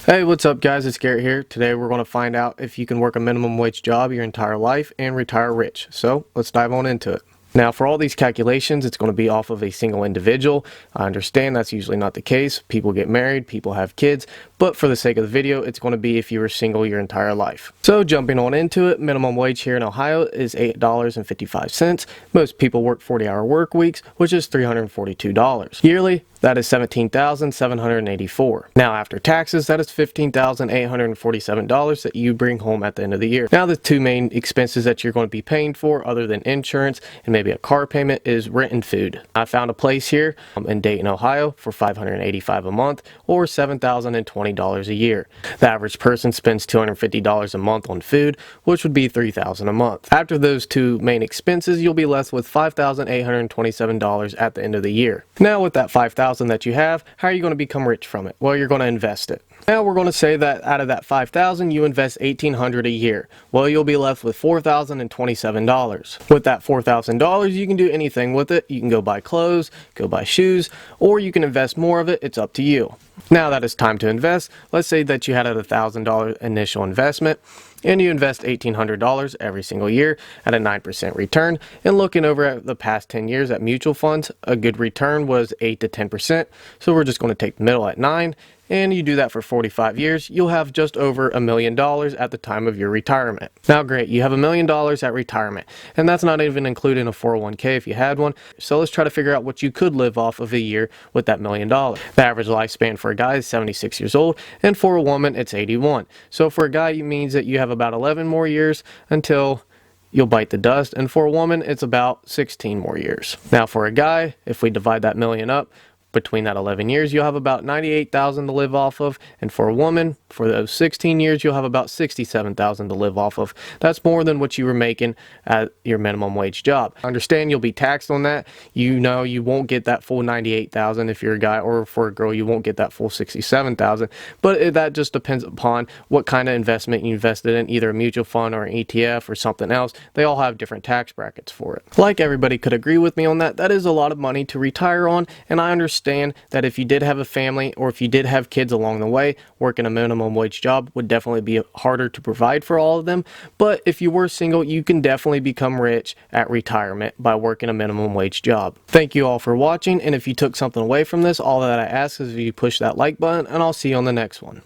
Hey, what's up guys? It's Garrett here. Today we're going to find out if you can work a minimum wage job your entire life and retire rich. So let's dive on into it. Now, for all these calculations, it's going to be off of a single individual. I understand that's usually not the case. People get married, people have kids, but for the sake of the video, it's going to be if you were single your entire life. So jumping on into it, minimum wage here in Ohio is $8.55. Most people work 40-hour work weeks, which is $342. Yearly, that is $17,784. Now, after taxes, that is $15,847 that you bring home at the end of the year. Now, the two main expenses that you're going to be paying for, other than insurance and maybe a car payment, is rent and food. I found a place here in Dayton, Ohio for $585 a month or $7,020 a year. The average person spends $250 a month on food, which would be $3,000 a month. After those two main expenses, you'll be left with $5,827 at the end of the year. Now, with that $5,000 that you have, how are you going to become rich from it? Well, you're going to invest it. Now we're going to say that out of that $5,000, you invest $1,800 a year. Well, you'll be left with $4,027. With that $4,000, you can do anything with it. You can go buy clothes, go buy shoes, or you can invest more of it. It's up to you. Now that it's time to invest, let's say that you had a $1,000 initial investment and you invest $1,800 every single year at a 9% return. And looking over at the past 10 years at mutual funds, a good return was 8 to 10%. So we're just going to take the middle at 9. And you do that for 45 years, you'll have just over $1 million at the time of your retirement. Now great, you have $1 million at retirement, and that's not even including a 401k if you had one. So let's try to figure out what you could live off of a year with that $1 million. The average lifespan for a guy is 76 years old, and for a woman it's 81. So for a guy, it means that you have about 11 more years until you'll bite the dust, and for a woman it's about 16 more years. Now for a guy, if we divide that million up between that 11 years, you'll have about $98,000 to live off of, and for a woman, for those 16 years, you'll have about $67,000 to live off of. That's more than what you were making at your minimum wage job. Understand you'll be taxed on that. You know you won't get that full $98,000 if you're a guy, or for a girl, you won't get that full $67,000. But that just depends upon what kind of investment you invested in, either a mutual fund or an ETF or something else. They all have different tax brackets for it. Like everybody could agree with me on that, that is a lot of money to retire on, and I understand that if you did have a family or if you did have kids along the way, working a minimum wage job would definitely be harder to provide for all of them. But if you were single, you can definitely become rich at retirement by working a minimum wage job. Thank you all for watching, and if you took something away from this, all that I ask is if you push that like button, and I'll see you on the next one.